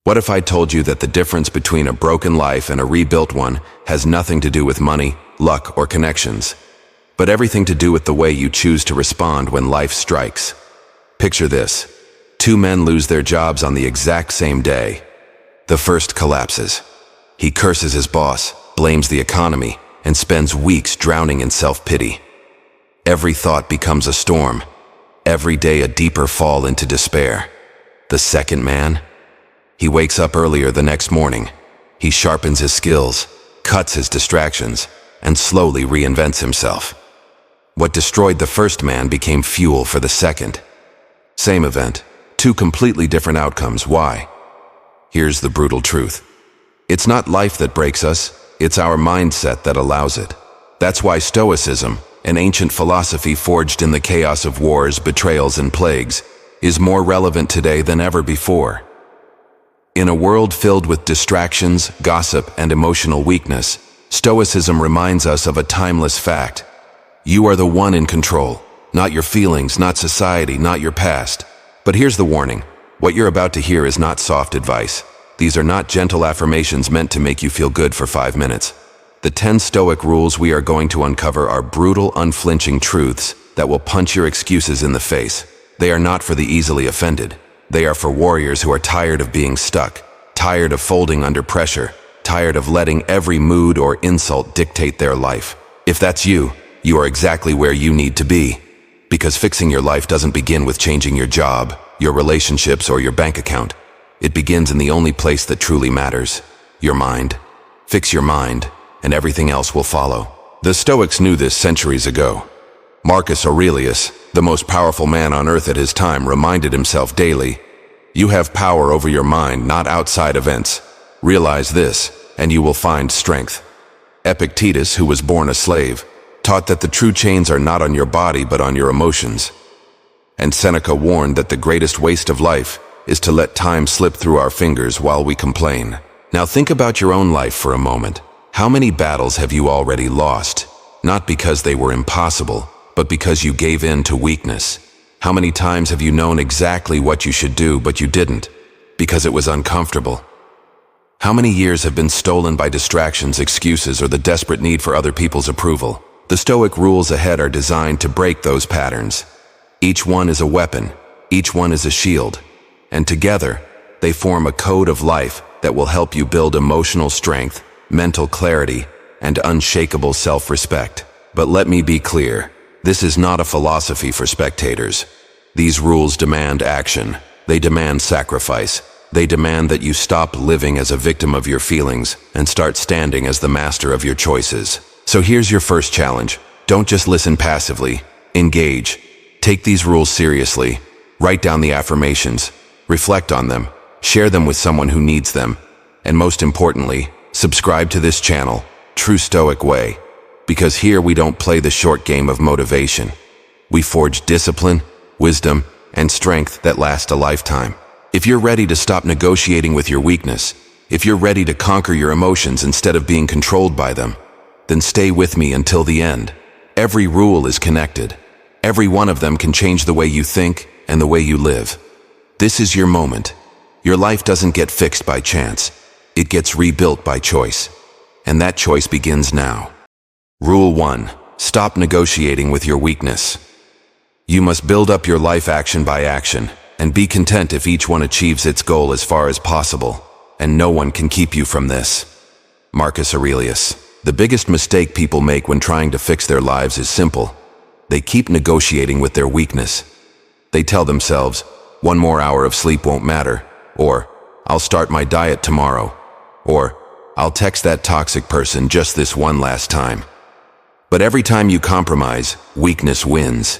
What if I told you that the difference between a broken life and a rebuilt one has nothing to do with money, luck, or connections, but everything to do with the way you choose to respond when life strikes? Picture this. Two men lose their jobs on the exact same day. The first collapses. He curses his boss, blames the economy, and spends weeks drowning in self-pity. Every thought becomes a storm. Every day a deeper fall into despair. The second man? He wakes up earlier the next morning. He sharpens his skills, cuts his distractions, and slowly reinvents himself. What destroyed the first man became fuel for the second. Same event, two completely different outcomes. Why? Here's the brutal truth. It's not life that breaks us, it's our mindset that allows it. That's why Stoicism, an ancient philosophy forged in the chaos of wars, betrayals, and plagues, is more relevant today than ever before. In a world filled with distractions, gossip, and emotional weakness, Stoicism reminds us of a timeless fact. You are the one in control, not your feelings, not society, not your past. But here's the warning. What you're about to hear is not soft advice. These are not gentle affirmations meant to make you feel good for 5 minutes. The 10 Stoic rules we are going to uncover are brutal, unflinching truths that will punch your excuses in the face. They are not for the easily offended. They are for warriors who are tired of being stuck, tired of folding under pressure, tired of letting every mood or insult dictate their life. If that's you, you are exactly where you need to be. Because fixing your life doesn't begin with changing your job, your relationships, or your bank account. It begins in the only place that truly matters, your mind. Fix your mind, and everything else will follow. The Stoics knew this centuries ago. Marcus Aurelius, the most powerful man on earth at his time, reminded himself daily, "You have power over your mind, not outside events. Realize this, and you will find strength." Epictetus, who was born a slave, taught that the true chains are not on your body but on your emotions. And Seneca warned that the greatest waste of life is to let time slip through our fingers while we complain. Now think about your own life for a moment. How many battles have you already lost? Not because they were impossible, but because you gave in to weakness. How many times have you known exactly what you should do, but you didn't, because it was uncomfortable? How many years have been stolen by distractions, excuses, or the desperate need for other people's approval? The Stoic rules ahead are designed to break those patterns. Each one is a weapon, each one is a shield, and together, they form a code of life that will help you build emotional strength, mental clarity, and unshakable self-respect. But let me be clear, this is not a philosophy for spectators. These rules demand action. They demand sacrifice. They demand that you stop living as a victim of your feelings and start standing as the master of your choices. So here's your first challenge. Don't just listen passively. Engage. Take these rules seriously. Write down the affirmations. Reflect on them. Share them with someone who needs them. And most importantly, subscribe to this channel, True Stoic Way. Because here we don't play the short game of motivation. We forge discipline, wisdom, and strength that last a lifetime. If you're ready to stop negotiating with your weakness, if you're ready to conquer your emotions instead of being controlled by them, then stay with me until the end. Every rule is connected. Every one of them can change the way you think and the way you live. This is your moment. Your life doesn't get fixed by chance. It gets rebuilt by choice. And that choice begins now. Rule 1. Stop negotiating with your weakness. You must build up your life action by action, and be content if each one achieves its goal as far as possible, and no one can keep you from this. Marcus Aurelius. The biggest mistake people make when trying to fix their lives is simple. They keep negotiating with their weakness. They tell themselves, 1 more hour of sleep won't matter, or I'll start my diet tomorrow, or I'll text that toxic person just this one last time. But every time you compromise, weakness wins.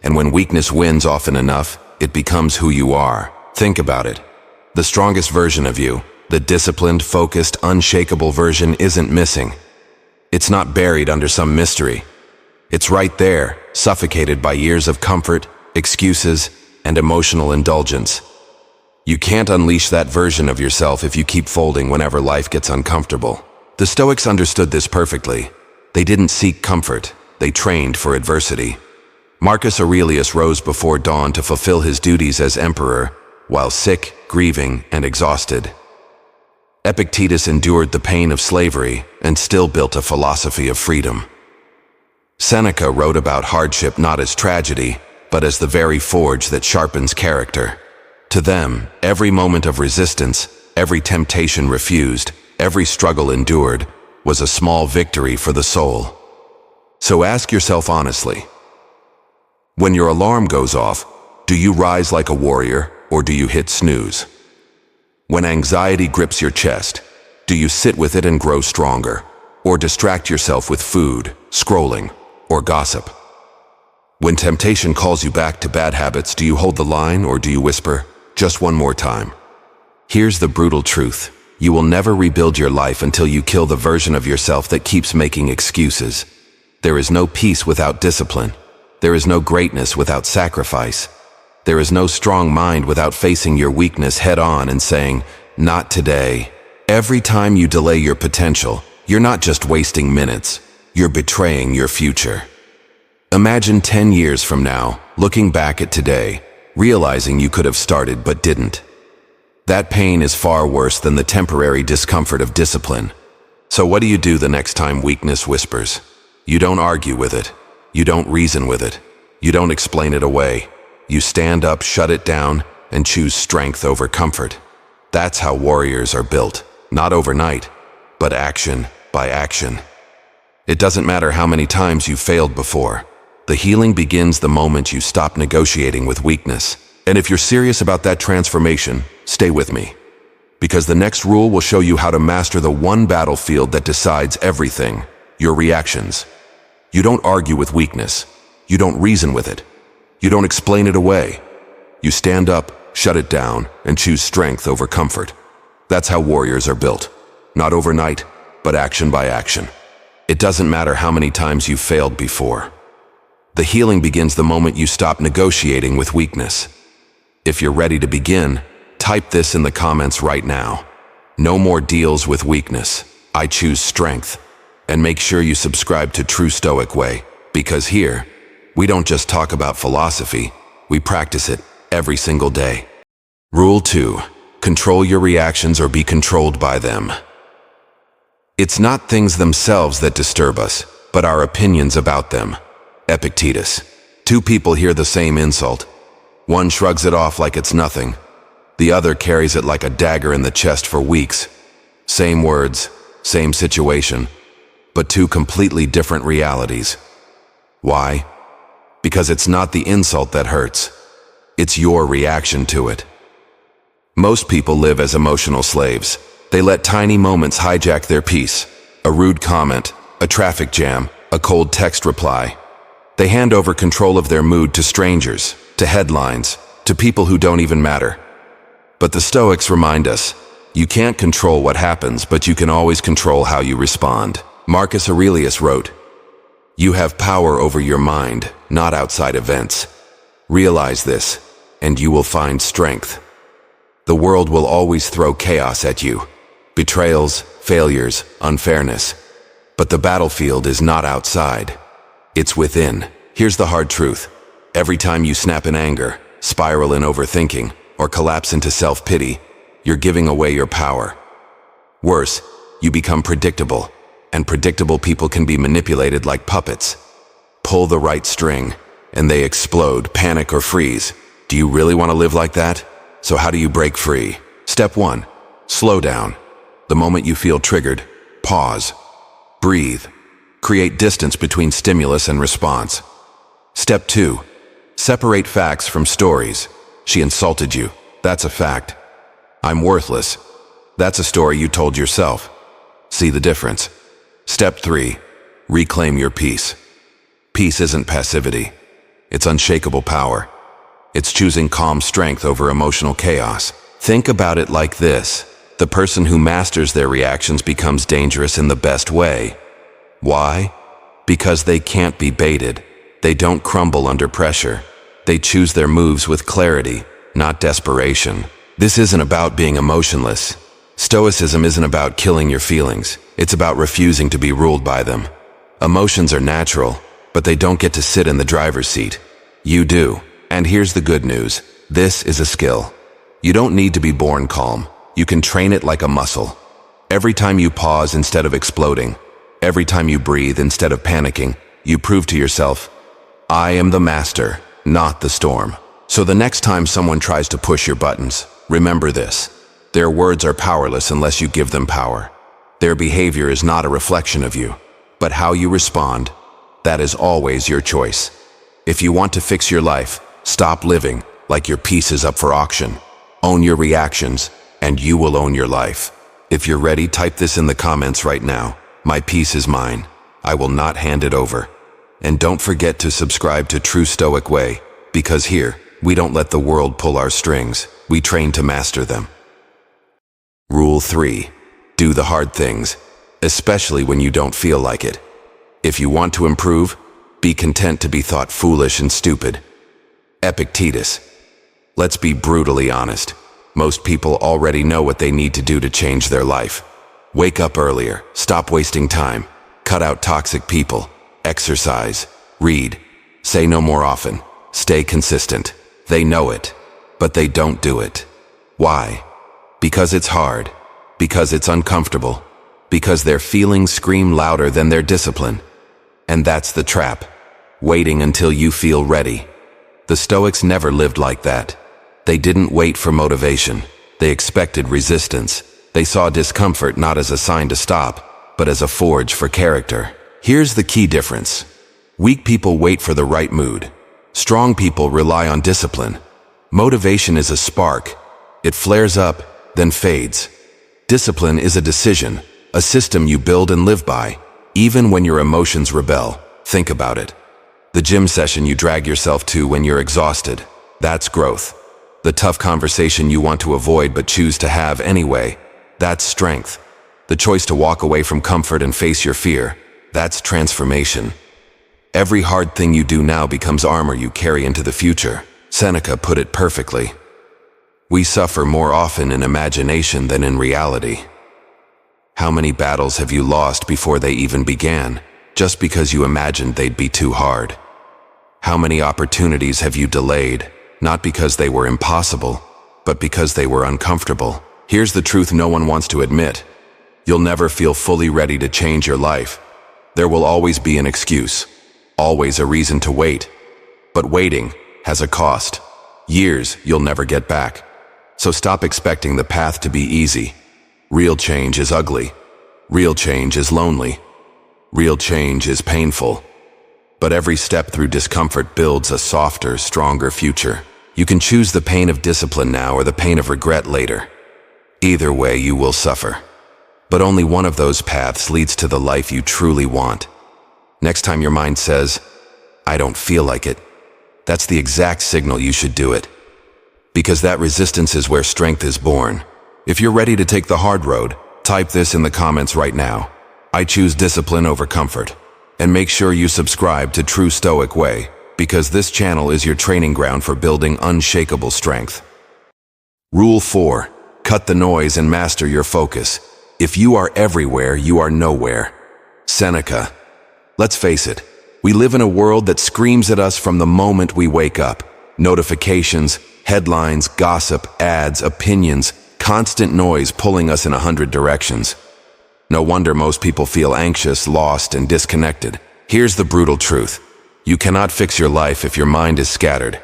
And when weakness wins often enough, it becomes who you are. Think about it. The strongest version of you, the disciplined, focused, unshakable version, isn't missing. It's not buried under some mystery. It's right there, suffocated by years of comfort, excuses, and emotional indulgence. You can't unleash that version of yourself if you keep folding whenever life gets uncomfortable. The Stoics understood this perfectly. They didn't seek comfort, they trained for adversity. Marcus Aurelius rose before dawn to fulfill his duties as emperor, while sick, grieving, and exhausted. Epictetus endured the pain of slavery and still built a philosophy of freedom. Seneca wrote about hardship not as tragedy, but as the very forge that sharpens character. To them, every moment of resistance, every temptation refused, every struggle endured, was a small victory for the soul. So ask yourself honestly, when your alarm goes off, do you rise like a warrior or do you hit snooze? When anxiety grips your chest, do you sit with it and grow stronger, or distract yourself with food, scrolling, or gossip? When temptation calls you back to bad habits, do you hold the line or do you whisper, just one more time? Here's the brutal truth. You will never rebuild your life until you kill the version of yourself that keeps making excuses. There is no peace without discipline. There is no greatness without sacrifice. There is no strong mind without facing your weakness head on and saying, not today. Every time you delay your potential, you're not just wasting minutes, you're betraying your future. Imagine 10 years from now, looking back at today, realizing you could have started but didn't. That pain is far worse than the temporary discomfort of discipline. So what do you do the next time weakness whispers? You don't argue with it. You don't reason with it. You don't explain it away. You stand up, shut it down, and choose strength over comfort. That's how warriors are built, not overnight, but action by action. It doesn't matter how many times you've failed before. The healing begins the moment you stop negotiating with weakness. And if you're serious about that transformation, stay with me. Because the next rule will show you how to master the one battlefield that decides everything, your reactions. You don't argue with weakness. You don't reason with it. You don't explain it away. You stand up, shut it down, and choose strength over comfort. That's how warriors are built. Not overnight, but action by action. It doesn't matter how many times you've failed before. The healing begins the moment you stop negotiating with weakness. If you're ready to begin, type this in the comments right now. No more deals with weakness. I choose strength. And make sure you subscribe to True Stoic Way, because here, we don't just talk about philosophy, we practice it every single day. Rule 2. Control your reactions or be controlled by them. It's not things themselves that disturb us, but our opinions about them. Epictetus. Two people hear the same insult. One shrugs it off like it's nothing. The other carries it like a dagger in the chest for weeks. Same words, same situation, but two completely different realities. Why? Because it's not the insult that hurts. It's your reaction to it. Most people live as emotional slaves. They let tiny moments hijack their peace. A rude comment, a traffic jam, a cold text reply. They hand over control of their mood to strangers, to headlines, to people who don't even matter. But the Stoics remind us, you can't control what happens, but you can always control how you respond. Marcus Aurelius wrote, "You have power over your mind, not outside events. Realize this, and you will find strength." The world will always throw chaos at you. Betrayals, failures, unfairness. But the battlefield is not outside. It's within. Here's the hard truth. Every time you snap in anger, spiral in overthinking, or collapse into self-pity, you're giving away your power. Worse, you become predictable, and predictable people can be manipulated like puppets. Pull the right string, and they explode, panic, or freeze. Do you really want to live like that? So how do you break free? Step 1. Slow down. The moment you feel triggered, pause. Breathe. Create distance between stimulus and response. Step 2. Separate facts from stories. She insulted you. That's a fact. I'm worthless. That's a story you told yourself. See the difference? Step 3. Reclaim your peace. Peace isn't passivity. It's unshakable power. It's choosing calm strength over emotional chaos. Think about it like this. The person who masters their reactions becomes dangerous in the best way. Why? Because they can't be baited. They don't crumble under pressure. They choose their moves with clarity, not desperation. This isn't about being emotionless. Stoicism isn't about killing your feelings. It's about refusing to be ruled by them. Emotions are natural, but they don't get to sit in the driver's seat. You do. And here's the good news. This is a skill. You don't need to be born calm. You can train it like a muscle. Every time you pause instead of exploding, every time you breathe instead of panicking, you prove to yourself, I am the master, not the storm. So the next time someone tries to push your buttons, remember this. Their words are powerless unless you give them power. Their behavior is not a reflection of you, but how you respond. That is always your choice. If you want to fix your life, stop living like your piece is up for auction. Own your reactions, and you will own your life. If you're ready, type this in the comments right now. My peace is mine. I will not hand it over. And don't forget to subscribe to True Stoic Way, because here, we don't let the world pull our strings. We train to master them. Rule 3. Do the hard things, especially when you don't feel like it. If you want to improve, be content to be thought foolish and stupid. Epictetus. Let's be brutally honest. Most people already know what they need to do to change their life. Wake up earlier, stop wasting time, cut out toxic people, exercise, read, say no more often, stay consistent. They know it, but they don't do it. Why? Because it's hard, because it's uncomfortable, because their feelings scream louder than their discipline. And that's the trap, waiting until you feel ready. The Stoics never lived like that. They didn't wait for motivation. They expected resistance. They saw discomfort not as a sign to stop, but as a forge for character. Here's the key difference. Weak people wait for the right mood. Strong people rely on discipline. Motivation is a spark. It flares up, then fades. Discipline is a decision, a system you build and live by, even when your emotions rebel. Think about it. The gym session you drag yourself to when you're exhausted, that's growth. The tough conversation you want to avoid but choose to have anyway, that's strength. The choice to walk away from comfort and face your fear, that's transformation. Every hard thing you do now becomes armor you carry into the future. Seneca put it perfectly. We suffer more often in imagination than in reality. How many battles have you lost before they even began, just because you imagined they'd be too hard? How many opportunities have you delayed, not because they were impossible, but because they were uncomfortable? Here's the truth no one wants to admit. You'll never feel fully ready to change your life. There will always be an excuse, always a reason to wait. But waiting has a cost. Years you'll never get back. So stop expecting the path to be easy. Real change is ugly. Real change is lonely. Real change is painful. But every step through discomfort builds a softer, stronger future. You can choose the pain of discipline now or the pain of regret later. Either way, you will suffer. But only one of those paths leads to the life you truly want. Next time your mind says, I don't feel like it, that's the exact signal you should do it. Because that resistance is where strength is born. If you're ready to take the hard road, type this in the comments right now. I choose discipline over comfort. And make sure you subscribe to True Stoic Way, because this channel is your training ground for building unshakable strength. Rule 4. Cut the noise and master your focus. If you are everywhere, you are nowhere. Seneca. Let's face it, we live in a world that screams at us from the moment we wake up. Notifications, headlines, gossip, ads, opinions, constant noise pulling us in 100 directions. No wonder most people feel anxious, lost, and disconnected. Here's the brutal truth. You cannot fix your life if your mind is scattered.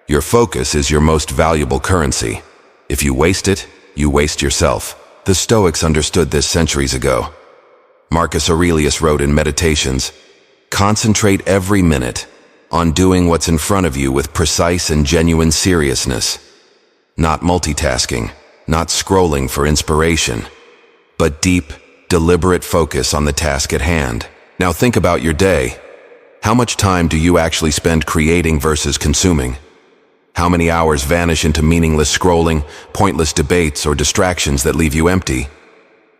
Your focus is your most valuable currency. If you waste it, you waste yourself. The Stoics understood this centuries ago. Marcus Aurelius wrote in Meditations, concentrate every minute on doing what's in front of you with precise and genuine seriousness. Not multitasking, not scrolling for inspiration, but deep, deliberate focus on the task at hand. Now think about your day. How much time do you actually spend creating versus consuming? How many hours vanish into meaningless scrolling, pointless debates, or distractions that leave you empty?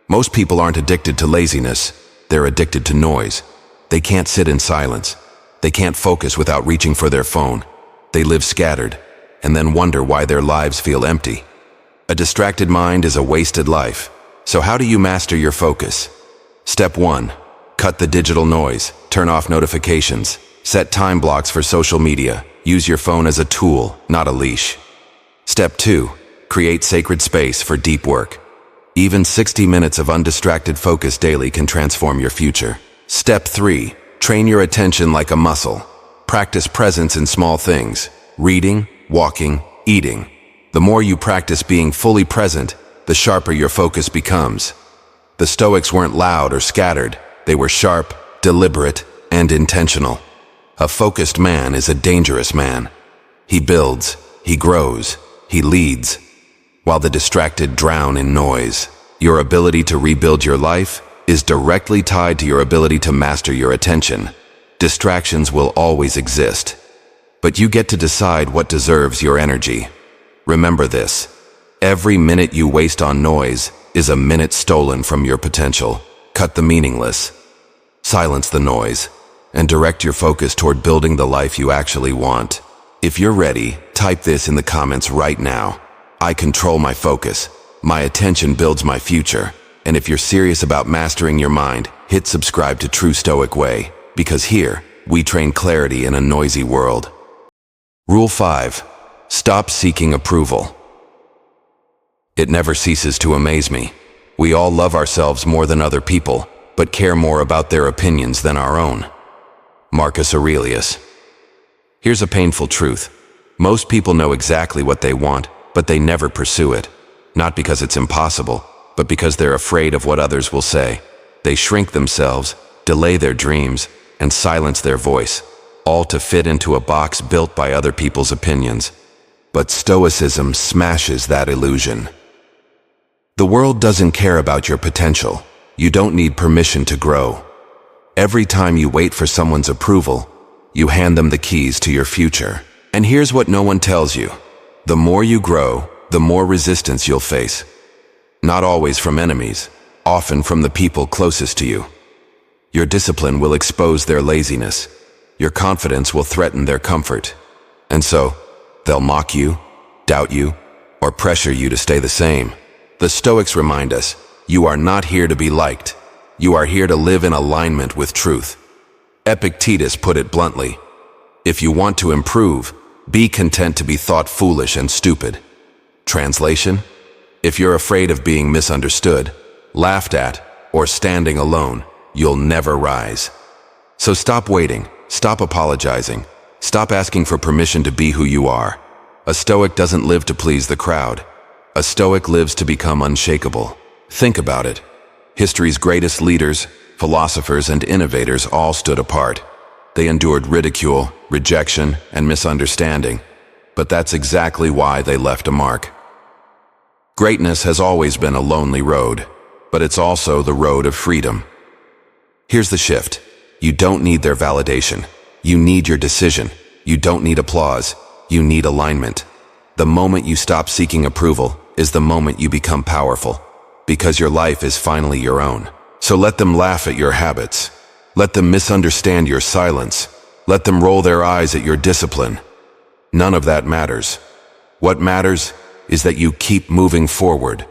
Most people aren't addicted to laziness. They're addicted to noise. They can't sit in silence. They can't focus without reaching for their phone. They live scattered, and then wonder why their lives feel empty. A distracted mind is a wasted life. So how do you master your focus? Step 1. Cut the digital noise. Turn off notifications. Set time blocks for social media. Use your phone as a tool, not a leash. Step 2. Create sacred space for deep work. Even 60 minutes of undistracted focus daily can transform your future. Step 3. Train your attention like a muscle. Practice presence in small things. Reading, walking, eating. The more you practice being fully present, the sharper your focus becomes. The Stoics weren't loud or scattered. They were sharp, deliberate, and intentional. A focused man is a dangerous man. He builds, he grows, he leads, while the distracted drown in noise. Your ability to rebuild your life is directly tied to your ability to master your attention. Distractions will always exist, but you get to decide what deserves your energy. Remember this: every minute you waste on noise is a minute stolen from your potential. Cut the meaningless, silence the noise, and direct your focus toward building the life you actually want. If you're ready, type this in the comments right now. I control my focus. My attention builds my future. And if you're serious about mastering your mind, hit subscribe to True Stoic Way, because here, we train clarity in a noisy world. Rule 5. Stop seeking approval. It never ceases to amaze me. We all love ourselves more than other people, but care more about their opinions than our own. Marcus Aurelius. Here's a painful truth. Most people know exactly what they want, but they never pursue it. Not because it's impossible, but because they're afraid of what others will say. They shrink themselves, delay their dreams, and silence their voice, all to fit into a box built by other people's opinions. But Stoicism smashes that illusion. The world doesn't care about your potential. You don't need permission to grow. Every time you wait for someone's approval, you hand them the keys to your future. And here's what no one tells you. The more you grow, the more resistance you'll face. Not always from enemies, often from the people closest to you. Your discipline will expose their laziness. Your confidence will threaten their comfort. And so, they'll mock you, doubt you, or pressure you to stay the same. The Stoics remind us, you are not here to be liked. You are here to live in alignment with truth. Epictetus put it bluntly: if you want to improve, be content to be thought foolish and stupid. Translation: if you're afraid of being misunderstood, laughed at, or standing alone, you'll never rise. So stop waiting, stop apologizing, stop asking for permission to be who you are. A Stoic doesn't live to please the crowd. A Stoic lives to become unshakable. Think about it. History's greatest leaders, philosophers, and innovators all stood apart. They endured ridicule, rejection, and misunderstanding, but that's exactly why they left a mark. Greatness has always been a lonely road, but it's also the road of freedom. Here's the shift. You don't need their validation. You need your decision. You don't need applause. You need alignment. The moment you stop seeking approval is the moment you become powerful, because your life is finally your own. So let them laugh at your habits. Let them misunderstand your silence. Let them roll their eyes at your discipline. None of that matters. What matters is that you keep moving forward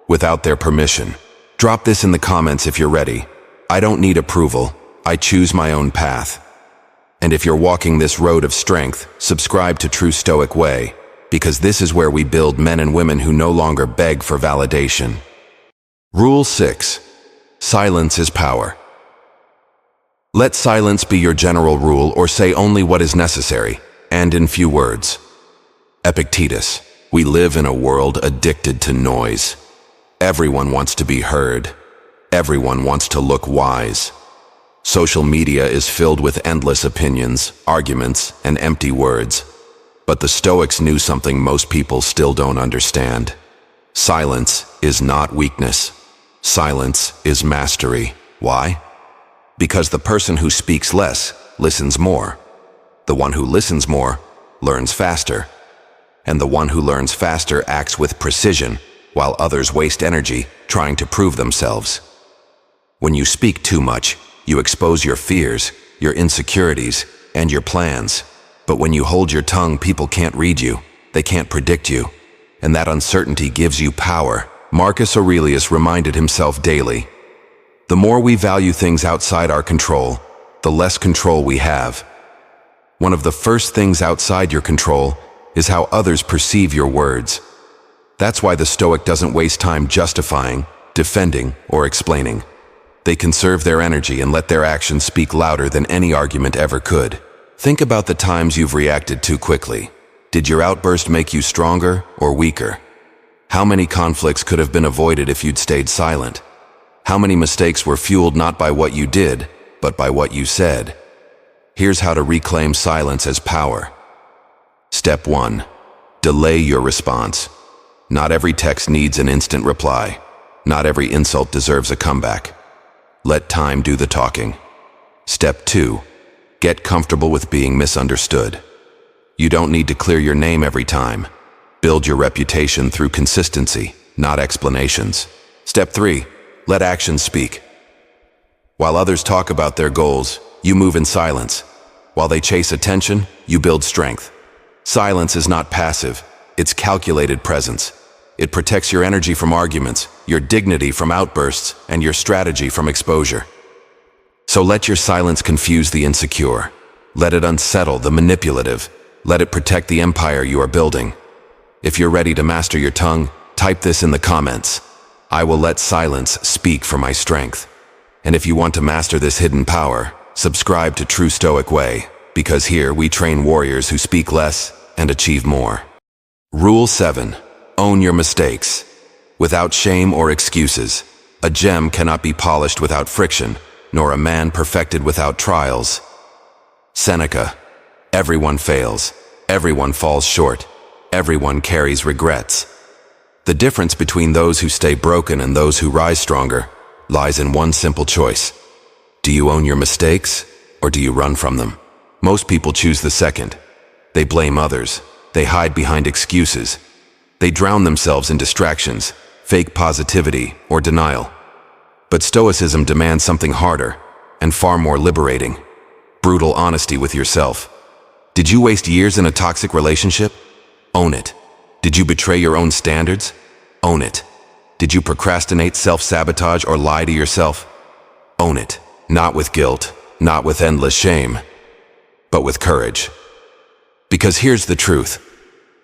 without their permission. Drop this in the comments if you're ready. I don't need approval. I choose my own path. And if you're walking this road of strength, subscribe to True Stoic Way, because this is where we build men and women who no longer beg for validation. Rule 6. Silence is power. Let silence be your general rule, or say only what is necessary, and in few words. Epictetus. We live in a world addicted to noise. Everyone wants to be heard. Everyone wants to look wise. Social media is filled with endless opinions, arguments, and empty words. But the Stoics knew something most people still don't understand. Silence is not weakness. Silence is mastery. Why? Because the person who speaks less listens more. The one who listens more learns faster. And the one who learns faster acts with precision, while others waste energy trying to prove themselves. When you speak too much, you expose your fears, your insecurities, and your plans. But when you hold your tongue, people can't read you, they can't predict you, and that uncertainty gives you power. Marcus Aurelius reminded himself daily, the more we value things outside our control, the less control we have. One of the first things outside your control is how others perceive your words. That's why the Stoic doesn't waste time justifying, defending, or explaining. They conserve their energy and let their actions speak louder than any argument ever could. Think about the times you've reacted too quickly. Did your outburst make you stronger or weaker? How many conflicts could have been avoided if you'd stayed silent? How many mistakes were fueled not by what you did, but by what you said? Here's how to reclaim silence as power. Step 1. Delay your response. Not every text needs an instant reply. Not every insult deserves a comeback. Let time do the talking. Step 2. Get comfortable with being misunderstood. You don't need to clear your name every time. Build your reputation through consistency, not explanations. Step 3. Let actions speak. While others talk about their goals, you move in silence. While they chase attention, you build strength. Silence is not passive, it's calculated presence. It protects your energy from arguments, your dignity from outbursts, and your strategy from exposure. So let your silence confuse the insecure. Let it unsettle the manipulative. Let it protect the empire you are building. If you're ready to master your tongue, type this in the comments. I will let silence speak for my strength. And if you want to master this hidden power, subscribe to True Stoic Way, because here we train warriors who speak less and achieve more. Rule 7. Own your mistakes. Without shame or excuses, a gem cannot be polished without friction, nor a man perfected without trials. Seneca. Everyone fails. Everyone falls short. Everyone carries regrets. The difference between those who stay broken and those who rise stronger lies in one simple choice. Do you own your mistakes, or do you run from them? Most people choose the second. They blame others. They hide behind excuses. They drown themselves in distractions, fake positivity, or denial. But Stoicism demands something harder and far more liberating: brutal honesty with yourself. Did you waste years in a toxic relationship? Own it. Did you betray your own standards? Own it. Did you procrastinate, self-sabotage, or lie to yourself? Own it. Not with guilt, not with endless shame, but with courage. Because here's the truth.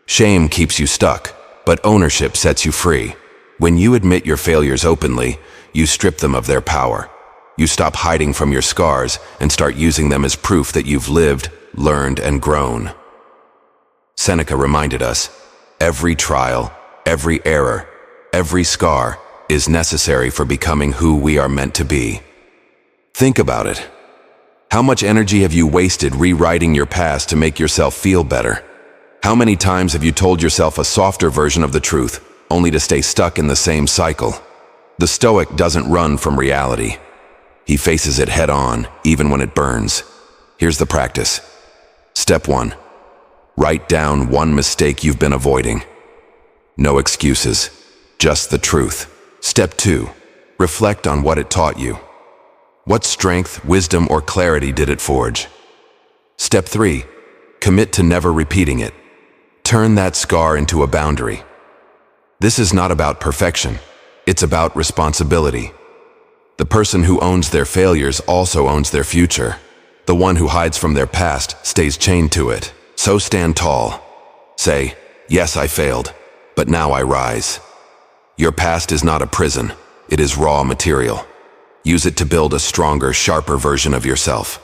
Shame keeps you stuck, but ownership sets you free. When you admit your failures openly, you strip them of their power. You stop hiding from your scars and start using them as proof that you've lived, learned, and grown. Seneca reminded us, every trial, every error, every scar is necessary for becoming who we are meant to be. Think about it. How much energy have you wasted rewriting your past to make yourself feel better? How many times have you told yourself a softer version of the truth, only to stay stuck in the same cycle? The Stoic doesn't run from reality. He faces it head on, even when it burns. Here's the practice. Step 1. Write down one mistake you've been avoiding. No excuses, just the truth. Step 2. Reflect on what it taught you. What strength, wisdom, or clarity did it forge? Step 3. Commit to never repeating it. Turn that scar into a boundary. This is not about perfection. It's about responsibility. The person who owns their failures also owns their future. The one who hides from their past stays chained to it. So stand tall. Say, yes, I failed, but now I rise. Your past is not a prison. It is raw material. Use it to build a stronger, sharper version of yourself.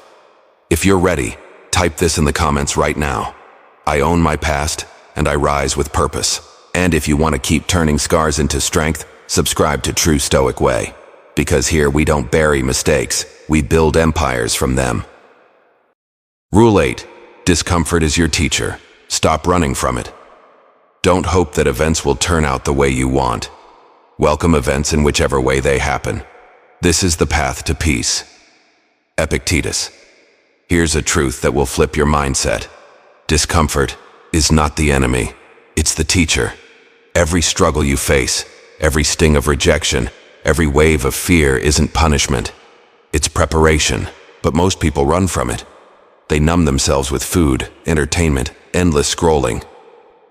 If you're ready, type this in the comments right now. I own my past, and I rise with purpose. And if you want to keep turning scars into strength, subscribe to True Stoic Way. Because here we don't bury mistakes, we build empires from them. Rule 8. Discomfort is your teacher. Stop running from it. Don't hope that events will turn out the way you want. Welcome events in whichever way they happen. This is the path to peace. Epictetus. Here's a truth that will flip your mindset. Discomfort is not the enemy, it's the teacher. Every struggle you face, every sting of rejection, every wave of fear isn't punishment. It's preparation, but most people run from it. They numb themselves with food, entertainment, endless scrolling.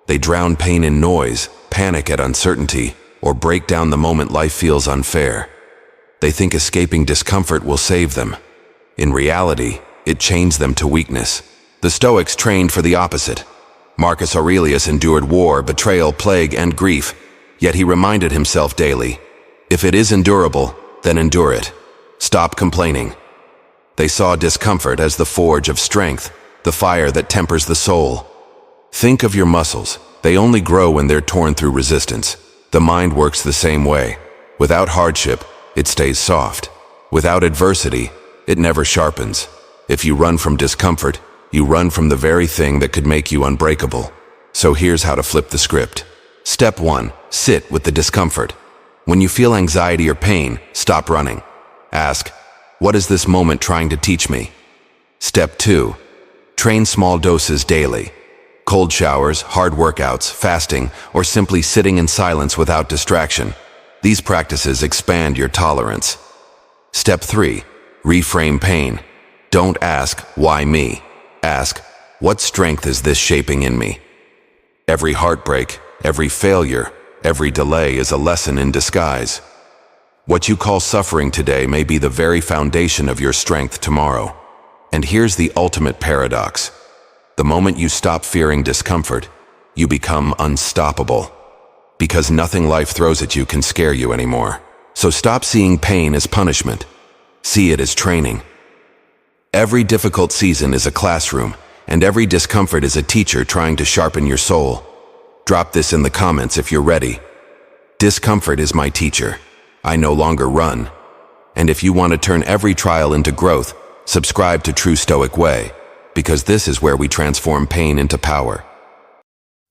They drown pain in noise, panic at uncertainty, or break down the moment life feels unfair. They think escaping discomfort will save them. In reality, it chains them to weakness. The Stoics trained for the opposite. Marcus Aurelius endured war, betrayal, plague, and grief, yet he reminded himself daily, If it is endurable, then endure it. Stop complaining. They saw discomfort as the forge of strength, the fire that tempers the soul. Think of your muscles. They only grow when they're torn through resistance. The mind works the same way. Without hardship, it stays soft. Without adversity, it never sharpens. If you run from discomfort, you run from the very thing that could make you unbreakable. So here's how to flip the script. Step 1. Sit with the discomfort. When you feel anxiety or pain, stop running. Ask, what is this moment trying to teach me? Step 2. Train small doses daily. Cold showers, hard workouts, fasting, or simply sitting in silence without distraction. These practices expand your tolerance. Step 3. Reframe pain. Don't ask, why me? Ask, what strength is this shaping in me? Every heartbreak, every failure, every delay is a lesson in disguise. What you call suffering today may be the very foundation of your strength tomorrow. And here's the ultimate paradox. The moment you stop fearing discomfort, you become unstoppable. Because nothing life throws at you can scare you anymore. So stop seeing pain as punishment. See it as training. Every difficult season is a classroom, and every discomfort is a teacher trying to sharpen your soul. Drop this in the comments if you're ready. Discomfort is my teacher. I no longer run. And if you want to turn every trial into growth, subscribe to True Stoic Way, because this is where we transform pain into power.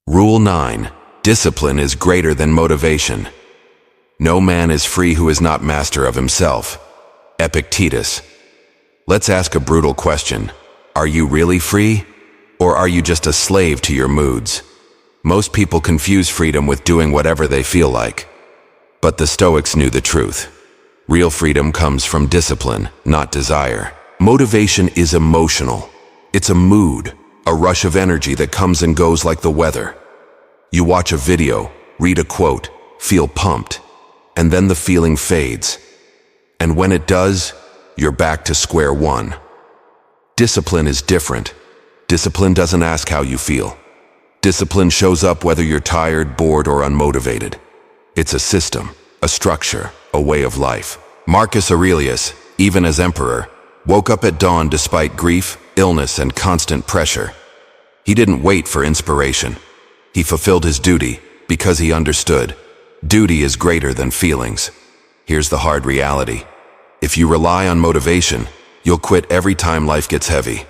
Rule 9. Discipline is greater than motivation. No man is free who is not master of himself. Epictetus. Let's ask a brutal question. Are you really free? Or are you just a slave to your moods? Most people confuse freedom with doing whatever they feel like. But the Stoics knew the truth. Real freedom comes from discipline, not desire. Motivation is emotional. It's a mood, a rush of energy that comes and goes like the weather. You watch a video, read a quote, feel pumped, and then the feeling fades. And when it does, you're back to square one. Discipline is different. Discipline doesn't ask how you feel. Discipline shows up whether you're tired, bored, or unmotivated. It's a system, a structure, a way of life. Marcus Aurelius, even as emperor, woke up at dawn despite grief, illness, and constant pressure. He didn't wait for inspiration. He fulfilled his duty because he understood. Duty is greater than feelings. Here's the hard reality. If you rely on motivation, you'll quit every time life gets heavy.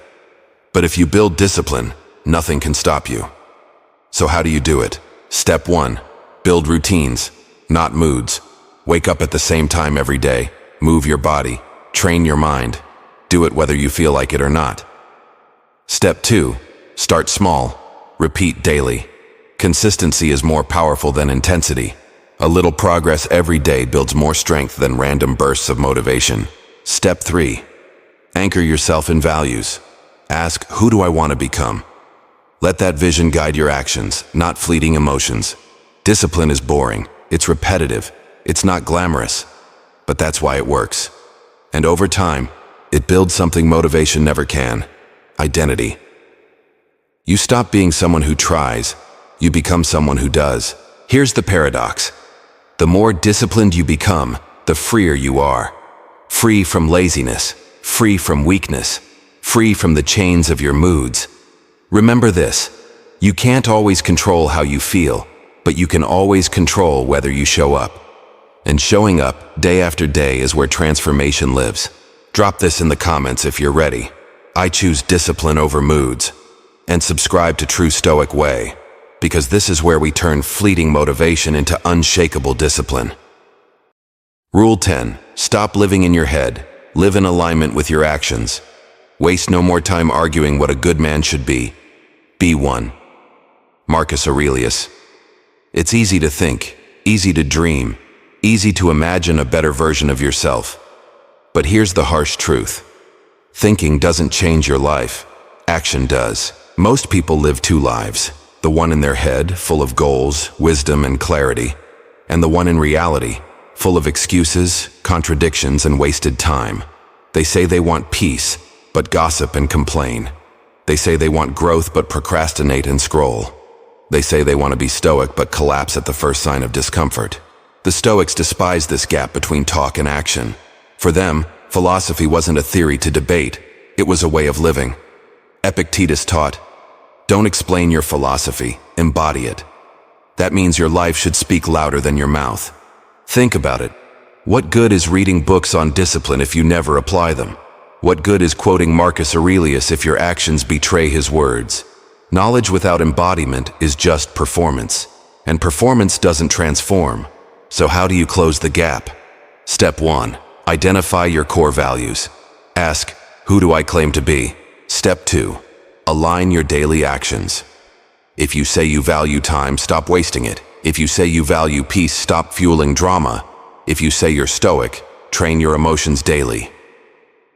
But if you build discipline, nothing can stop you. So how do you do it? Step 1. Build routines, not moods. Wake up at the same time every day. Move your body. Train your mind. Do it whether you feel like it or not. Step 2. Start small. Repeat daily. Consistency is more powerful than intensity. A little progress every day builds more strength than random bursts of motivation. Step 3. Anchor yourself in values. Ask, who do I want to become? Let that vision guide your actions, not fleeting emotions. Discipline is boring. It's repetitive. It's not glamorous. But that's why it works. And over time, it builds something motivation never can. Identity. You stop being someone who tries. You become someone who does. Here's the paradox. The more disciplined you become, the freer you are. Free from laziness, free from weakness, free from the chains of your moods. Remember this, you can't always control how you feel, but you can always control whether you show up. And showing up day after day is where transformation lives. Drop this in the comments if you're ready. I choose discipline over moods. And subscribe to True Stoic Way, because this is where we turn fleeting motivation into unshakable discipline. Rule 10. Stop living in your head. Live in alignment with your actions. Waste no more time arguing what a good man should be. Be one. Marcus Aurelius. It's easy to think, easy to dream, easy to imagine a better version of yourself. But here's the harsh truth. Thinking doesn't change your life. Action does. Most people live two lives. The one in their head, full of goals, wisdom, and clarity, and the one in reality, full of excuses, contradictions, and wasted time. They say they want peace, but gossip and complain. They say they want growth, but procrastinate and scroll. They say they want to be stoic, but collapse at the first sign of discomfort. The Stoics despised this gap between talk and action. For them, philosophy wasn't a theory to debate, it was a way of living. Epictetus taught, "Don't explain your philosophy, embody it." That means your life should speak louder than your mouth. Think about it. What good is reading books on discipline if you never apply them? What good is quoting Marcus Aurelius if your actions betray his words? Knowledge without embodiment is just performance, and performance doesn't transform. So how do you close the gap? Step 1. Identify your core values. Ask, who do I claim to be? Step 2. Align your daily actions. If you say you value time, stop wasting it. If you say you value peace, stop fueling drama. If you say you're stoic, train your emotions daily.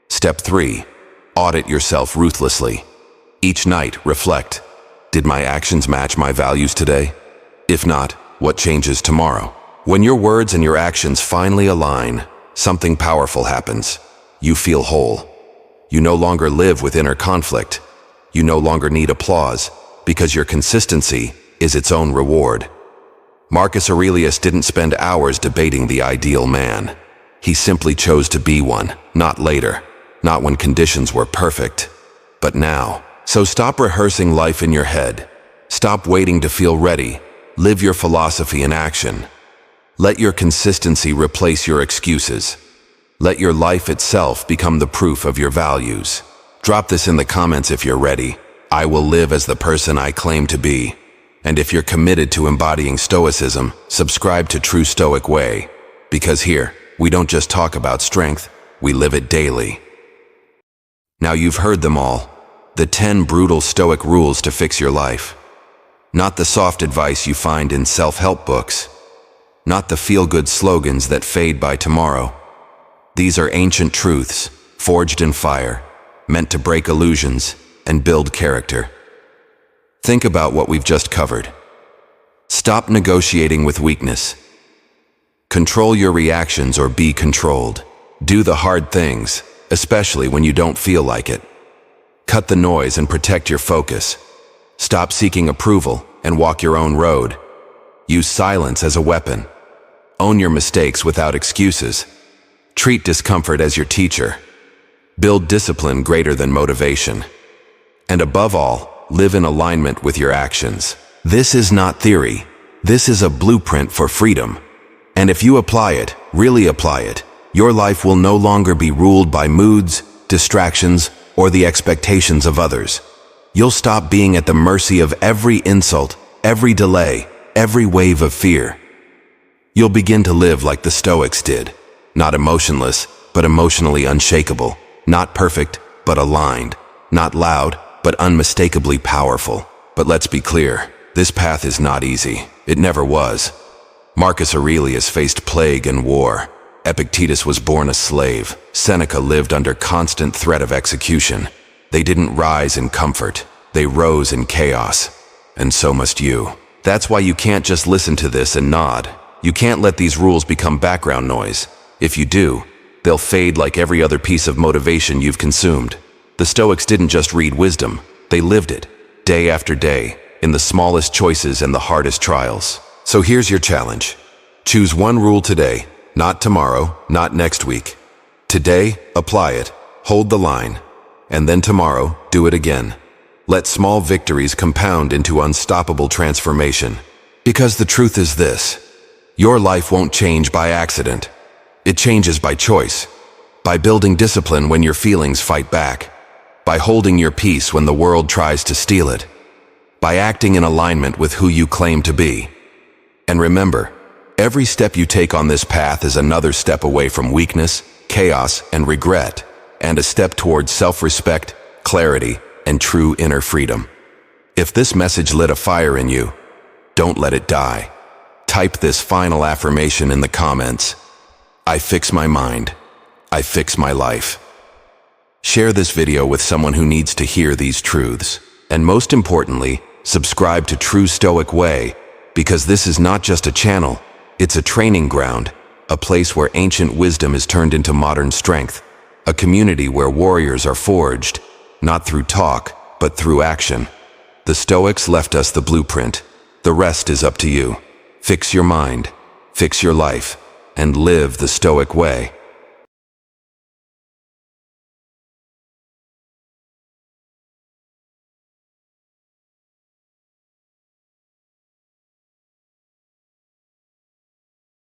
Step 3. Audit yourself ruthlessly. Each night, reflect. Did my actions match my values today? If not, what changes tomorrow? When your words and your actions finally align, something powerful happens. You feel whole. You no longer live with inner conflict. You no longer need applause, because your consistency is its own reward. Marcus Aurelius didn't spend hours debating the ideal man. He simply chose to be one, not later, not when conditions were perfect, but now. So stop rehearsing life in your head. Stop waiting to feel ready. Live your philosophy in action. Let your consistency replace your excuses. Let your life itself become the proof of your values. Drop this in the comments if you're ready. I will live as the person I claim to be. And if you're committed to embodying Stoicism, subscribe to True Stoic Way. Because here, we don't just talk about strength, we live it daily. Now you've heard them all. The 10 brutal Stoic rules to fix your life. Not the soft advice you find in self-help books. Not the feel-good slogans that fade by tomorrow. These are ancient truths, forged in fire, meant to break illusions and build character. Think about what we've just covered. Stop negotiating with weakness. Control your reactions or be controlled. Do the hard things, especially when you don't feel like it. Cut the noise and protect your focus. Stop seeking approval and walk your own road. Use silence as a weapon. Own your mistakes without excuses. Treat discomfort as your teacher. Build discipline greater than motivation. And above all, live in alignment with your actions. This is not theory. This is a blueprint for freedom. And if you apply it, really apply it, your life will no longer be ruled by moods, distractions, or the expectations of others. You'll stop being at the mercy of every insult, every delay, every wave of fear. You'll begin to live like the Stoics did, not emotionless, but emotionally unshakable, not perfect, but aligned, not loud, but unmistakably powerful. But let's be clear, this path is not easy. It never was. Marcus Aurelius faced plague and war. Epictetus was born a slave. Seneca lived under constant threat of execution. They didn't rise in comfort. They rose in chaos. And so must you. That's why you can't just listen to this and nod. You can't let these rules become background noise. If you do, they'll fade like every other piece of motivation you've consumed. The Stoics didn't just read wisdom. They lived it, day after day, in the smallest choices and the hardest trials. So here's your challenge. Choose one rule today, not tomorrow, not next week. Today, apply it, hold the line, and then tomorrow, do it again. Let small victories compound into unstoppable transformation. Because the truth is this, your life won't change by accident. It changes by choice, by building discipline when your feelings fight back, by holding your peace when the world tries to steal it, by acting in alignment with who you claim to be. And remember, every step you take on this path is another step away from weakness, chaos, and regret, and a step towards self-respect, clarity, and true inner freedom. If this message lit a fire in you, don't let it die. Type this final affirmation in the comments. I fix my mind. I fix my life. Share this video with someone who needs to hear these truths. And most importantly, subscribe to True Stoic Way, because this is not just a channel, it's a training ground, a place where ancient wisdom is turned into modern strength, a community where warriors are forged, not through talk, but through action. The Stoics left us the blueprint. The rest is up to you. Fix your mind, fix your life, and live the Stoic way.